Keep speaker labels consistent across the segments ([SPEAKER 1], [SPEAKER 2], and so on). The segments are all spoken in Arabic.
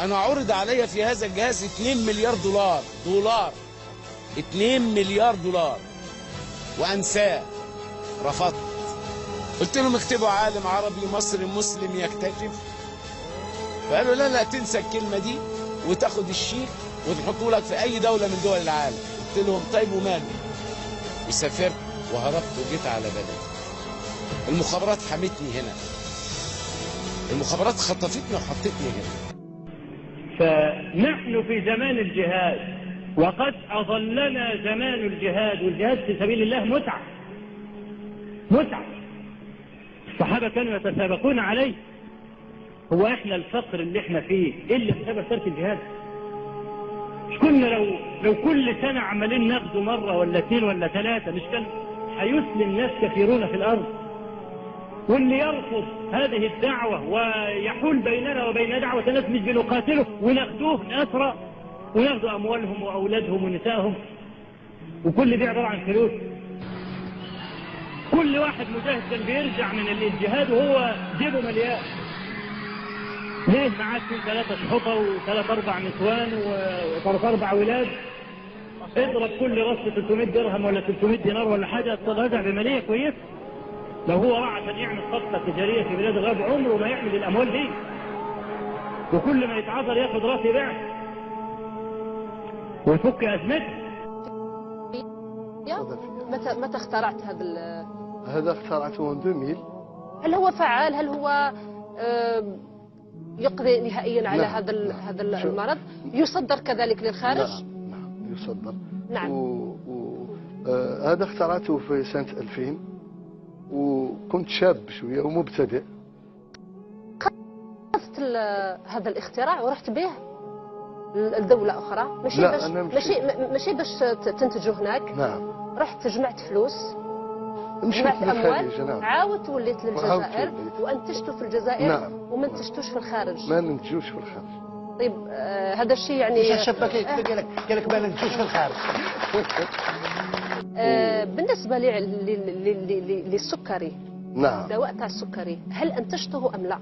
[SPEAKER 1] أنا عرض علي في هذا الجهاز 2 مليار دولار 2 مليار دولار وأنساه، رفضت. قلت لهم اكتبوا عالم عربي مصري مسلم يكتشف، فقالوا لا تنسى الكلمة دي وتاخد الشيك وتحطه لك في أي دولة من دول العالم. قلت لهم طيب وماله، وسافرت وهربت وجيت على بلدي. المخابرات حمتني هنا، المخابرات خطفتني وحطتني هنا.
[SPEAKER 2] فنحن في زمان الجهاد، وقد أظلنا زمان الجهاد، والجهاد في سبيل الله متعة. الصحابة كانوا يتسابقون عليه. هو احنا الفقر اللي احنا فيه الا بسبب ترك الجهاد؟ مش كنا لو كل سنة عمالين ناخده مرة ولا 2 ولا 3، مش كان هيسلم ناس كثيرون في الأرض؟ واللي يرفض هذه الدعوة ويحول بيننا وبين دعوة الناس مش بنقاتله وناخدوه أسرى وناخدوا أموالهم وأولادهم ونسائهم، وكل دي عبارة عن فلوس. كل واحد مجاهد كان بيرجع من الجهاد وهو جيبه مليان. ليه معاه 2 3 شحطة و3 4 نسوان و3 4 ولاد؟ اضرب كل رصة 300 درهم ولا 300 دينار ولا حاجة، ترجع بمالية كويس. لو هو راح عشان يعمل صفقة تجارية في بلاد الغرب عمره ما يعمل الأموال دي، وكل ما يتعذر ياخد راس يبيع ويفك أزمته.
[SPEAKER 3] متى اخترعت
[SPEAKER 4] هذا اخترعته من 2000.
[SPEAKER 3] هل هو فعال؟ هل هو يقضي نهائيا على هذا المرض؟ يصدر كذلك للخارج؟
[SPEAKER 4] نعم يصدر.
[SPEAKER 3] نعم.
[SPEAKER 4] هذا اخترعته في سنة 2000 وكنت شاب شوية ومبتدئ.
[SPEAKER 3] أخذت هذا الاختراع ورحت به لدولة أخرى، ماشي باش تنتجه هناك.
[SPEAKER 4] نعم.
[SPEAKER 3] رحت جمعت فلوس،
[SPEAKER 4] جمعت
[SPEAKER 3] أموال،
[SPEAKER 4] نعم.
[SPEAKER 3] عاودت وليت للجزائر وأنتجته في الجزائر.
[SPEAKER 4] نعم.
[SPEAKER 3] وما انتجتوش في الخارج.
[SPEAKER 4] ما ننتجوش في الخارج.
[SPEAKER 3] طيب هذا الشيء يعني
[SPEAKER 5] شبك قال لك ما ننتجوش في الخارج.
[SPEAKER 3] بالنسبة للسكري،
[SPEAKER 4] نعم،
[SPEAKER 3] الدواء تاع السكري، هل أنتجته أم لا؟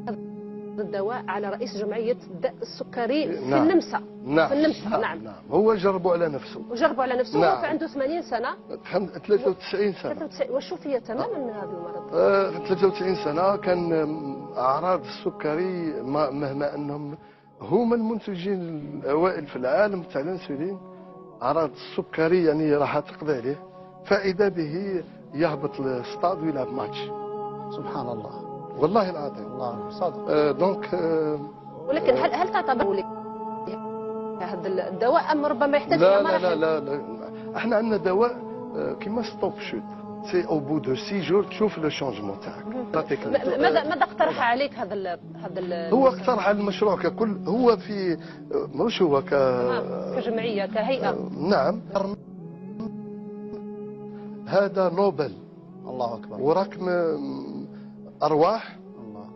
[SPEAKER 3] هذا الدواء على رئيس جمعية السكري في النمسا.
[SPEAKER 4] نعم.
[SPEAKER 3] في النمسا. نعم.
[SPEAKER 4] هو جربوا على نفسه.
[SPEAKER 3] نعم. هو عنده 80 سنة.
[SPEAKER 4] 93 سنة.
[SPEAKER 3] وشوفي تماما من هذا المرض.
[SPEAKER 4] 93 سنة كان أعراض السكري مهما أنهم هما المنتجين الأوائل في العالم تاع الأنسولين، أعراض السكري يعني راح تقضي عليه، فإذا به يهبط للستاد ويلعب ماتش.
[SPEAKER 5] سبحان الله،
[SPEAKER 4] والله العظيم.
[SPEAKER 5] الله صادق.
[SPEAKER 4] دونك
[SPEAKER 3] ولكن هل تعتبر هذا الدواء أم ربما يحتاج إلى مراحل؟
[SPEAKER 4] لا احنا عندنا دواء كيما ستوب شوت، سي او بو دو 6 جور تشوف لو شونجمون تاعك.
[SPEAKER 3] ماذا اقترح عليك هذا
[SPEAKER 4] هو اقترح المشروع ككل، هو في مش هو
[SPEAKER 3] كجمعية كهيئة.
[SPEAKER 4] نعم. هذا نوبل.
[SPEAKER 5] الله أكبر.
[SPEAKER 4] ورقم أرواح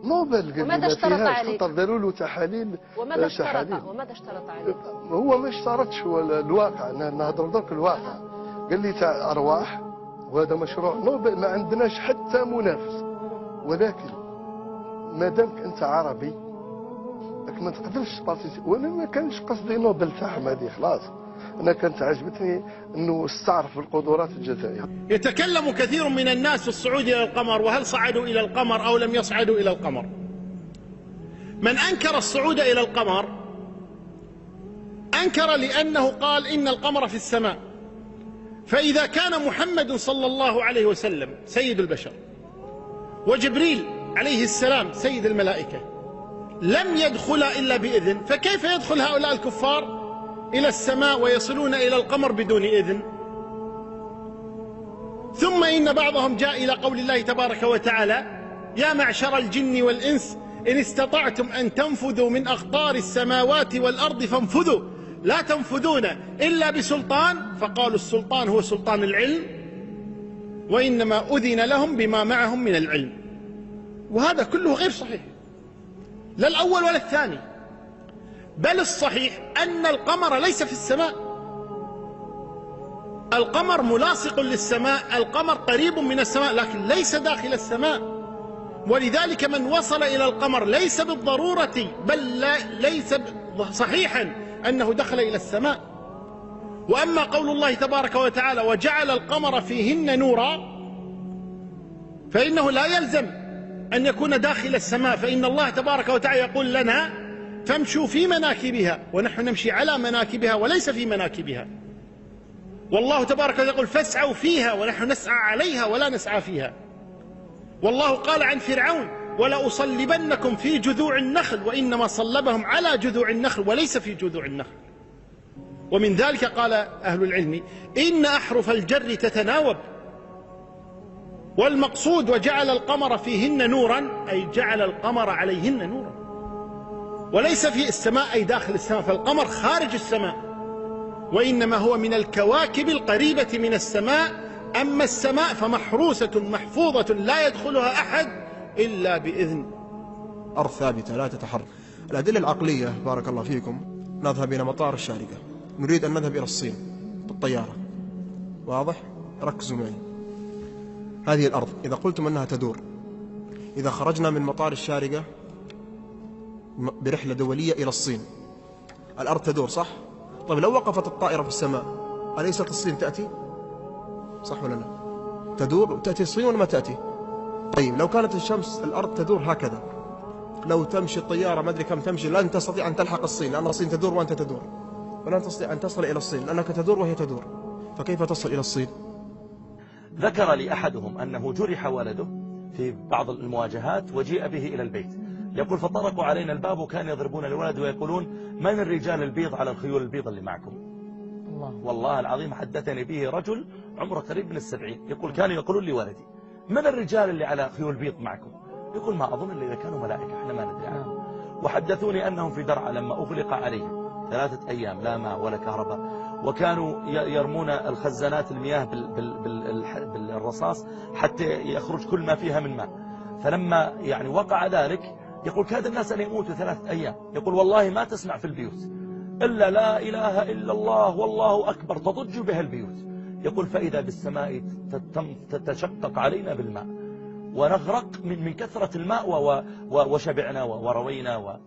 [SPEAKER 4] نوبل.
[SPEAKER 3] وماذا اشترط عليك؟
[SPEAKER 4] داروا له تحاليل.
[SPEAKER 3] وماذا اشترط عليك؟
[SPEAKER 4] هو ما اشترطش، هو الواقع، نهضروا درك الواقع. قال لي تاع أرواح وهذا مشروع نوبل، ما عندناش حتى منافس، ولكن ما دامك أنت عربي ما تقدرش تبارتيسيبي. وانا ما كانش قصدي نوبل تاعهم هذه، خلاص انا كانت عجبتني انه استعرف القدرات الجزائريه.
[SPEAKER 6] يتكلم كثير من الناس في الصعود الى القمر، وهل صعدوا الى القمر او لم يصعدوا الى القمر. من انكر الصعود الى القمر انكر لانه قال ان القمر في السماء، فاذا كان محمد صلى الله عليه وسلم سيد البشر وجبريل عليه السلام سيد الملائكه لم يدخل إلا بإذن، فكيف يدخل هؤلاء الكفار إلى السماء ويصلون إلى القمر بدون إذن؟ ثم إن بعضهم جاء إلى قول الله تبارك وتعالى: يا معشر الجن والإنس إن استطعتم أن تنفذوا من أقطار السماوات والأرض فانفذوا لا تنفذون إلا بسلطان. فقالوا السلطان هو سلطان العلم، وإنما أذن لهم بما معهم من العلم. وهذا كله غير صحيح، لا الأول ولا الثاني، بل الصحيح أن القمر ليس في السماء، القمر ملاصق للسماء، القمر قريب من السماء لكن ليس داخل السماء. ولذلك من وصل إلى القمر ليس بالضرورة بل ليس صحيحا أنه دخل إلى السماء. وأما قول الله تبارك وتعالى وجعل القمر فيهن نورا فإنه لا يلزم أن يكون داخل السماء، فإن الله تبارك وتعالى يقول لنا فامشوا في مناكبها، ونحن نمشي على مناكبها وليس في مناكبها. والله تبارك وتعالى يقول فاسعوا فيها، ونحن نسعى عليها ولا نسعى فيها. والله قال عن فرعون ولأصلبنكم في جذوع النخل، وإنما صلبهم على جذوع النخل وليس في جذوع النخل. ومن ذلك قال أهل العلم إن أحرف الجر تتناوب، والمقصود وجعل القمر فيهن نورا أي جعل القمر عليهن نورا، وليس في السماء أي داخل السماء، فالقمر خارج السماء، وإنما هو من الكواكب القريبة من السماء. أما السماء فمحروسة محفوظة لا يدخلها أحد إلا بإذن.
[SPEAKER 7] أرض ثابتة لا تتحرك. الأدلة العقلية بارك الله فيكم، نذهب إلى مطار الشارقة، نريد أن نذهب إلى الصين بالطيارة، واضح؟ ركزوا معي. هذه الأرض إذا قلتم أنها تدور، إذا خرجنا من مطار الشارقة برحلة دولية إلى الصين، الأرض تدور صح؟ طيب لو وقفت الطائرة في السماء أليست الصين تأتي؟ صح ولا لا؟ تدور وتأتي الصين ولا ما تأتي؟ طيب لو كانت الشمس الأرض تدور هكذا، لو تمشي الطيارة ما أدري كم تمشي لن تستطيع أن تلحق الصين، لأن الصين تدور وأنت تدور، ولن تستطيع أن تصل إلى الصين لأنك تدور وهي تدور، فكيف تصل إلى الصين؟
[SPEAKER 8] ذكر لي أحدهم أنه جرح ولده في بعض المواجهات وجيء به إلى البيت، يقول فطرقوا علينا الباب وكانوا يضربون الولد ويقولون من الرجال البيض على الخيول البيض اللي معكم؟ والله العظيم حدثني به رجل عمره قريب من 70، يقول كانوا يقولون لي ولدي من الرجال اللي على خيول بيض معكم؟ يقول ما أظن إلا إذا كانوا ملائكة احنا ما ندري عنهم. وحدثوني أنهم في درعا لما أغلق عليهم 3 أيام لا ماء ولا كهرباء، وكانوا يرمون الخزانات المياه بالرصاص حتى يخرج كل ما فيها من ماء، فلما يعني وقع ذلك يقول كاد الناس أن يموتوا 3 أيام، يقول والله ما تسمع في البيوت إلا لا إله إلا الله والله أكبر تضج بها البيوت، يقول فإذا بالسماء تتشقق علينا بالماء ونغرق من كثرة الماء وشبعنا وروينا